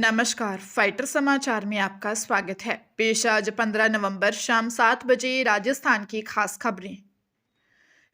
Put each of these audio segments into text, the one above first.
नमस्कार, फाइटर समाचार में आपका स्वागत है। पेश आज 15 नवंबर शाम 7 बजे राजस्थान की खास खबरें।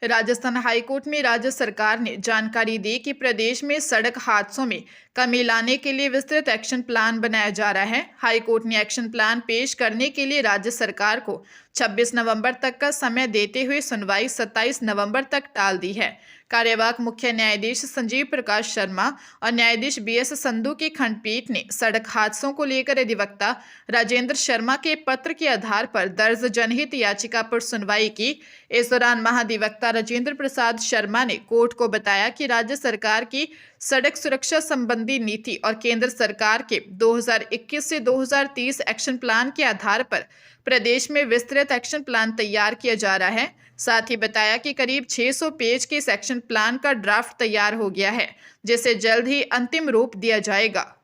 राजस्थान हाईकोर्ट में राज्य सरकार ने जानकारी दी कि प्रदेश में सड़क हादसों में कमी लाने के लिए विस्तृत एक्शन प्लान बनाया जा रहा है। हाईकोर्ट ने एक्शन प्लान पेश करने के लिए राज्य सरकार को 26 नवंबर तक का समय देते हुए सुनवाई 27 नवंबर तक टाल दी है। कार्यवाहक मुख्य न्यायाधीश संजीव प्रकाश शर्मा और न्यायाधीश बीएस संधू की खंडपीठ ने सड़क हादसों को लेकर अधिवक्ता राजेंद्र शर्मा के पत्र के आधार पर दर्ज जनहित याचिका पर सुनवाई की। इस दौरान महाधिवक्ता राजेंद्र प्रसाद शर्मा ने कोर्ट को बताया कि राज्य सरकार की सड़क सुरक्षा संबंधी नीति और केंद्र सरकार के 2021 से 2030 एक्शन प्लान के आधार पर प्रदेश में विस्तृत एक्शन प्लान तैयार किया जा रहा है। साथ ही बताया कि करीब 600 पेज के इस एक्शन प्लान का ड्राफ्ट तैयार हो गया है, जिसे जल्द ही अंतिम रूप दिया जाएगा।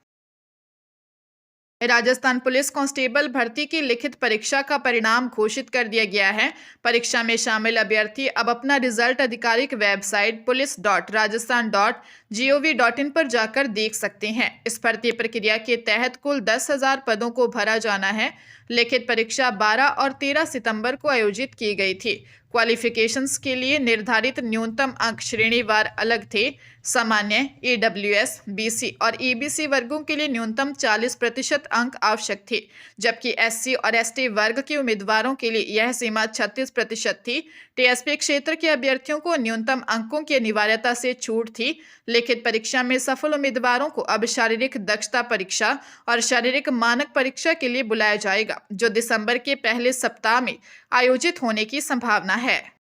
राजस्थान पुलिस कांस्टेबल भर्ती की लिखित परीक्षा का परिणाम घोषित कर दिया गया है। परीक्षा में शामिल अभ्यर्थी अब अपना रिजल्ट आधिकारिक वेबसाइट police.rajasthan.gov.in पर जाकर देख सकते हैं। इस भर्ती प्रक्रिया के तहत कुल 10,000 पदों को भरा जाना है। लिखित परीक्षा 12 और 13 सितंबर को आयोजित की गई थी। क्वालिफिकेशंस के लिए निर्धारित न्यूनतम अंक श्रेणीवार अलग थे। सामान्य, EWS, BC और EBC वर्गों के लिए न्यूनतम 40% अंक आवश्यक थे, जबकि SC और ST वर्ग के उम्मीदवारों के लिए यह सीमा 36% थी। TSP क्षेत्र के अभ्यर्थियों को न्यूनतम अंकों की अनिवार्यता से छूट थी। लिखित परीक्षा में सफल उम्मीदवारों को अब शारीरिक दक्षता परीक्षा और शारीरिक मानक परीक्षा के लिए बुलाया जाएगा, जो दिसंबर के पहले सप्ताह में आयोजित होने की संभावना है।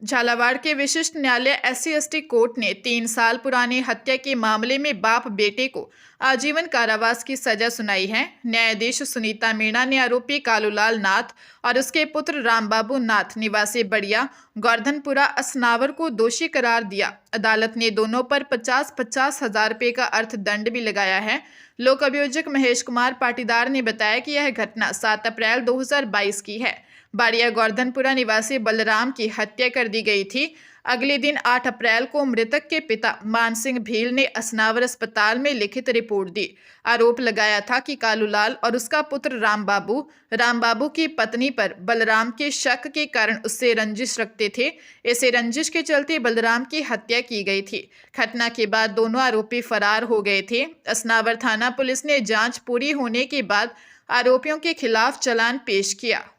झालावाड़ के विशिष्ट न्यायालय SC/ST कोर्ट ने 3 साल पुराने हत्या के मामले में बाप बेटे को आजीवन कारावास की सजा सुनाई है। न्यायाधीश सुनीता मीणा ने आरोपी कालूलाल नाथ और उसके पुत्र रामबाबू नाथ निवासी बढ़िया गोवर्धनपुरा असनावर को दोषी करार दिया। अदालत ने दोनों पर 50-50 हजार रुपये का अर्थदंड भी लगाया है। लोक अभियोजक महेश कुमार पाटीदार ने बताया कि यह घटना 7 अप्रैल 2022 की है। बाड़िया गोवर्धनपुरा निवासी बलराम की हत्या कर दी गई थी। अगले दिन 8 अप्रैल को मृतक के पिता मान सिंह भील ने असनावर अस्पताल में लिखित रिपोर्ट दी। आरोप लगाया था कि कालूलाल और उसका पुत्र रामबाबू की पत्नी पर बलराम के शक के कारण उससे रंजिश रखते थे। इसे रंजिश के चलते बलराम की हत्या की गई थी। घटना के बाद दोनों आरोपी फरार हो गए थे। असनावर थाना पुलिस ने जांच पूरी होने के बाद आरोपियों के खिलाफ चालान पेश किया।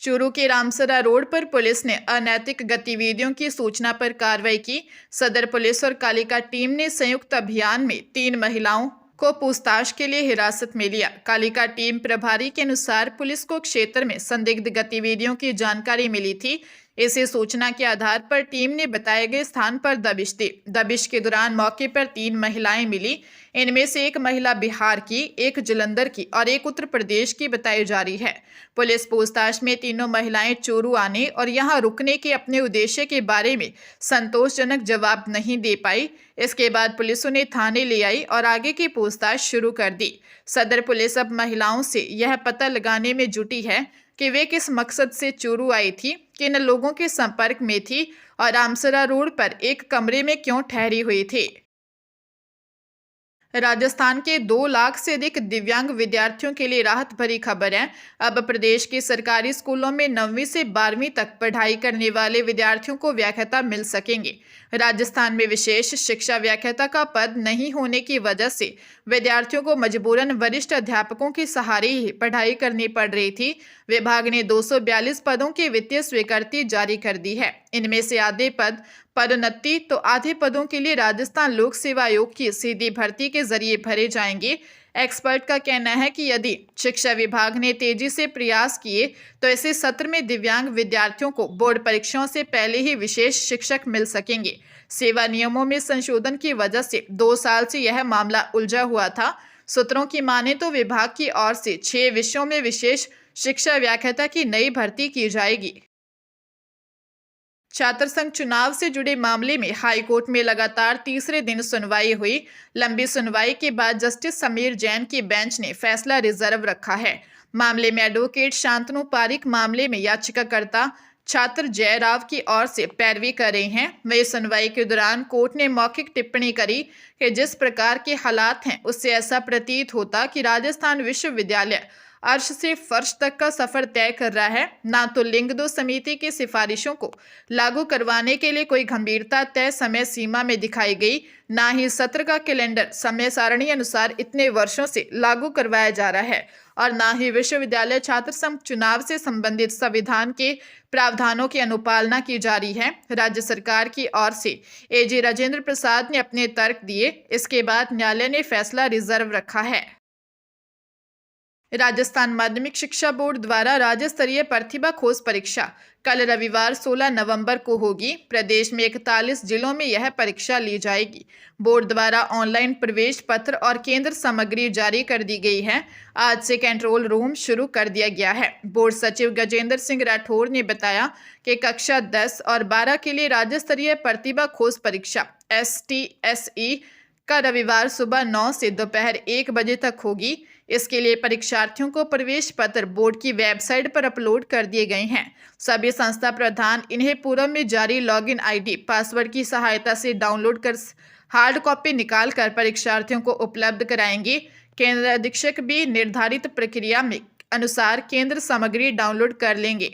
चूरू के रामसरा रोड पर पुलिस ने अनैतिक गतिविधियों की सूचना पर कार्रवाई की। सदर पुलिस और कालिका टीम ने संयुक्त अभियान में 3 महिलाओं को पूछताछ के लिए हिरासत में लिया। कालिका टीम प्रभारी के अनुसार पुलिस को क्षेत्र में संदिग्ध गतिविधियों की जानकारी मिली थी। इसी सूचना के आधार पर टीम ने बताए गए स्थान पर दबिश दी। दबिश के दौरान मौके पर 3 महिलाएं मिली। इनमें से एक महिला बिहार की, एक जालंधर की और एक उत्तर प्रदेश की बताई जा रही है। पुलिस पूछताछ में तीनों महिलाएं चूरू आने और यहां रुकने के अपने उद्देश्य के बारे में संतोषजनक जवाब नहीं दे पाई। इसके बाद पुलिस उन्हें थाने ले आई और आगे की पूछताछ शुरू कर दी। सदर पुलिस अब महिलाओं से यह पता लगाने में जुटी है कि वे किस मकसद से चूरू आई थी, किन लोगों के संपर्क में थी और रामसरा रोड पर एक कमरे में क्यों ठहरी हुई थी। राजस्थान के 2 लाख से अधिक दिव्यांग विद्यार्थियों के लिए राहत भरी खबर है। अब प्रदेश के सरकारी स्कूलों में 9वीं से 12वीं तक पढ़ाई करने वाले विद्यार्थियों को व्याख्याता मिल सकेंगे। राजस्थान में विशेष शिक्षा व्याख्याता का पद नहीं होने की वजह से विद्यार्थियों को मजबूरन वरिष्ठ अध्यापकों के सहारे ही पढ़ाई करनी पड़ रही थी। विभाग ने 242 पदों की वित्तीय स्वीकृति जारी कर दी है। इनमें से आधे पद पदोन्नति तो आधे पदों के लिए राजस्थान लोक सेवा आयोग की सीधी भर्ती के जरिए भरे जाएंगे। एक्सपर्ट का कहना है कि यदि शिक्षा विभाग ने तेजी से प्रयास किए तो ऐसे सत्र में दिव्यांग विद्यार्थियों को बोर्ड परीक्षाओं से पहले ही विशेष शिक्षक मिल सकेंगे। सेवा नियमों में संशोधन की वजह से 2 साल से यह मामला उलझा हुआ था। सूत्रों की माने तो विभाग की ओर से 6 विषयों में विशेष शिक्षा व्याख्याता की नई भर्ती की जाएगी। छात्र संघ चुनाव से जुड़े मामले में हाईकोर्ट में लगातार तीसरे दिन सुनवाई हुई। लंबी सुनवाई के बाद जस्टिस समीर जैन की बेंच ने फैसला रिजर्व रखा है। मामले में एडवोकेट शांतनु पारिक मामले में याचिकाकर्ता छात्र जयराव की ओर से पैरवी कर रहे हैं। वही सुनवाई के दौरान कोर्ट ने मौखिक टिप्पणी करी कि जिस प्रकार के हालात हैं उससे ऐसा प्रतीत होता कि राजस्थान विश्वविद्यालय अर्श से फर्श तक का सफर तय कर रहा है। ना तो लिंग दो समिति की सिफारिशों को लागू करवाने के लिए कोई गंभीरता तय समय सीमा में दिखाई गई, ना ही सत्र का कैलेंडर समय सारणी अनुसार इतने वर्षों से लागू करवाया जा रहा है, और ना ही विश्वविद्यालय छात्र संघ चुनाव से संबंधित संविधान के प्रावधानों की अनुपालना की जा रही है। राज्य सरकार की ओर से एजी राजेंद्र प्रसाद ने अपने तर्क दिए। इसके बाद न्यायालय ने फैसला रिजर्व रखा है। राजस्थान माध्यमिक शिक्षा बोर्ड द्वारा राज्य स्तरीय प्रतिभा खोज परीक्षा कल रविवार 16 नवंबर को होगी। प्रदेश में 41 जिलों में यह परीक्षा ली जाएगी। बोर्ड द्वारा ऑनलाइन प्रवेश पत्र और केंद्र सामग्री जारी कर दी गई है। आज से कंट्रोल रूम शुरू कर दिया गया है। बोर्ड सचिव गजेंद्र सिंह राठौर ने बताया कि कक्षा 10 और 12 के लिए राज्य स्तरीय प्रतिभा खोज परीक्षा STSE का रविवार सुबह 9 से दोपहर 1 बजे तक होगी। इसके लिए परीक्षार्थियों को प्रवेश पत्र बोर्ड की वेबसाइट पर अपलोड कर दिए गए हैं। सभी संस्था प्रधान इन्हें पूर्व में जारी लॉगिन ID पासवर्ड की सहायता से डाउनलोड कर हार्ड कॉपी निकाल कर परीक्षार्थियों को उपलब्ध कराएंगे। केंद्र अधीक्षक भी निर्धारित प्रक्रिया में अनुसार केंद्र सामग्री डाउनलोड कर लेंगे।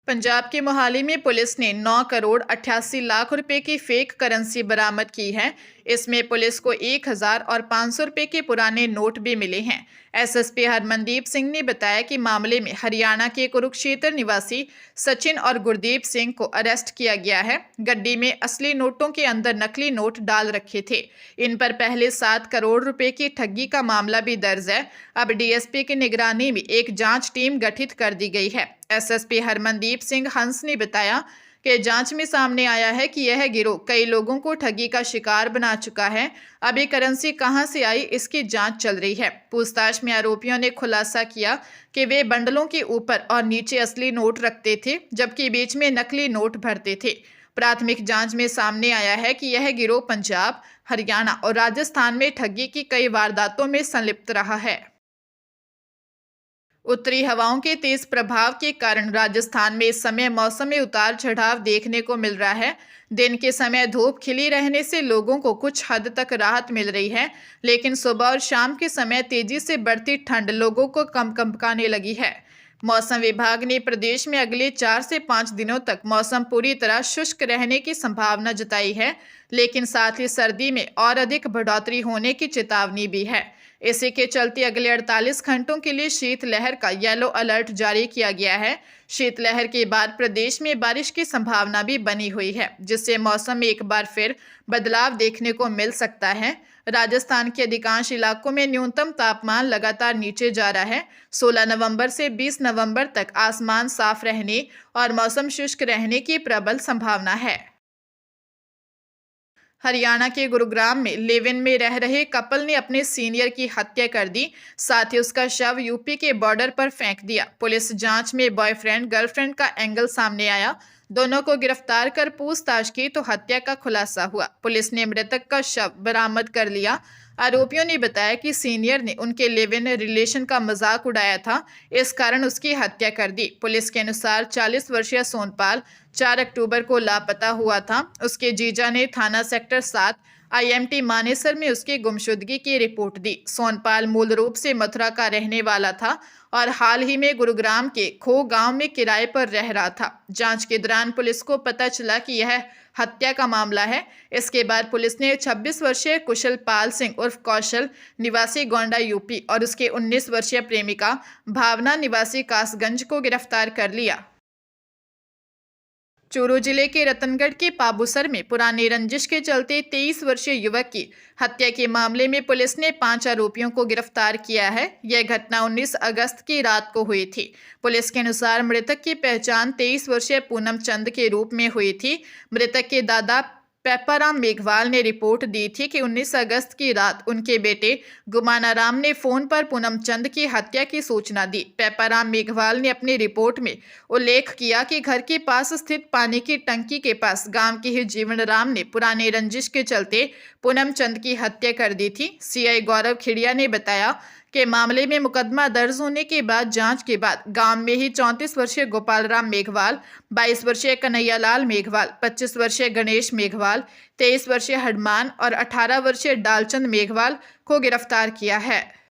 पंजाब के मोहाली में पुलिस ने 9 करोड़ 88 लाख रुपए की फेक करेंसी बरामद की है। इसमें पुलिस को 1000 और 500 रुपए के पुराने नोट भी मिले हैं। SSP हरमनदीप सिंह ने बताया कि मामले में हरियाणा के कुरुक्षेत्र निवासी सचिन और गुरदीप सिंह को अरेस्ट किया गया है। गड्डी में असली नोटों के अंदर नकली नोट डाल रखे थे। इन पर पहले 7 करोड़ रुपए की ठगी का मामला भी दर्ज है। अब DSP की निगरानी में एक जांच टीम गठित कर दी गई है। SSP हरमनदीप सिंह हंस ने बताया कि जांच में सामने आया है कि यह गिरोह कई लोगों को ठगी का शिकार बना चुका है। अब ये करेंसी कहां से आई, इसकी जांच चल रही है। पूछताछ में आरोपियों ने खुलासा किया कि वे बंडलों के ऊपर और नीचे असली नोट रखते थे, जबकि बीच में नकली नोट भरते थे। प्राथमिक जांच में सामने आया है कि यह गिरोह पंजाब, हरियाणा और राजस्थान में ठगी की कई वारदातों में संलिप्त रहा है। उत्तरी हवाओं के तेज प्रभाव के कारण राजस्थान में इस समय मौसम में उतार चढ़ाव देखने को मिल रहा है। दिन के समय धूप खिली रहने से लोगों को कुछ हद तक राहत मिल रही है, लेकिन सुबह और शाम के समय तेजी से बढ़ती ठंड लोगों को कंपकाने लगी है। मौसम विभाग ने प्रदेश में अगले 4 से 5 दिनों तक मौसम पूरी तरह शुष्क रहने की संभावना जताई है, लेकिन साथ ही सर्दी में और अधिक बढ़ोतरी होने की चेतावनी भी है। इसी के चलते अगले 48 घंटों के लिए शीतलहर का येलो अलर्ट जारी किया गया है। शीतलहर के बाद प्रदेश में बारिश की संभावना भी बनी हुई है, जिससे मौसम में एक बार फिर बदलाव देखने को मिल सकता है। राजस्थान के अधिकांश इलाकों में न्यूनतम तापमान लगातार नीचे जा रहा है। 16 नवंबर से 20 नवंबर तक आसमान साफ रहने और मौसम शुष्क रहने की प्रबल संभावना है। हरियाणा के गुरुग्राम में लिव इन में रह रहे कपल ने अपने सीनियर की हत्या कर दी। साथ ही उसका शव यूपी के बॉर्डर पर फेंक दिया। पुलिस जांच में बॉयफ्रेंड गर्लफ्रेंड का एंगल सामने आया। दोनों को गिरफ्तार कर पूछताछ की तो हत्या का खुलासा हुआ। पुलिस ने मृतक का शव बरामद कर लिया। आरोपियों ने बताया कि सीनियर ने उनके लिव इन रिलेशन का मजाक उड़ाया था, इस कारण उसकी हत्या कर दी। पुलिस के अनुसार 40 वर्षीय सोनपाल 4 अक्टूबर को लापता हुआ था। उसके जीजा ने थाना सेक्टर 7 IMT मानेसर में उसकी गुमशुदगी की रिपोर्ट दी। सोनपाल मूल रूप से मथुरा का रहने वाला था और हाल ही में गुरुग्राम के खो गांव में किराए पर रह रहा था। जांच के दौरान पुलिस को पता चला कि यह हत्या का मामला है। इसके बाद पुलिस ने 26 वर्षीय कुशल पाल सिंह उर्फ कौशल निवासी गोंडा यूपी और उसके 19 वर्षीय प्रेमिका भावना निवासी कासगंज को गिरफ्तार कर लिया। चूरू जिले के रतनगढ़ के पाबूसर में पुरानी रंजिश के चलते 23 वर्षीय युवक की हत्या के मामले में पुलिस ने 5 आरोपियों को गिरफ्तार किया है। यह घटना 19 अगस्त की रात को हुई थी। पुलिस के अनुसार मृतक की पहचान 23 वर्षीय पूनम चंद के रूप में हुई थी। मृतक के दादा पेप्पाराम मेघवाल ने रिपोर्ट दी थी कि 19 अगस्त की रात उनके बेटे गुमानाराम ने फोन पर पूनम चंद की हत्या की सूचना दी। पेप्पाराम मेघवाल ने अपनी रिपोर्ट में उल्लेख किया कि घर के पास स्थित पानी की टंकी के पास गांव के ही जीवन राम ने पुराने रंजिश के चलते पूनम चंद की हत्या कर दी थी। CI गौरव खिड़िया ने बताया के मामले में मुकदमा दर्ज होने के बाद जांच के बाद गांव में ही 34 वर्षीय गोपाल राम मेघवाल, 22 वर्षीय कन्हैयालाल मेघवाल, 25 वर्षीय गणेश मेघवाल, 23 वर्षीय हनुमान और 18 वर्षीय डालचंद मेघवाल को गिरफ्तार किया है।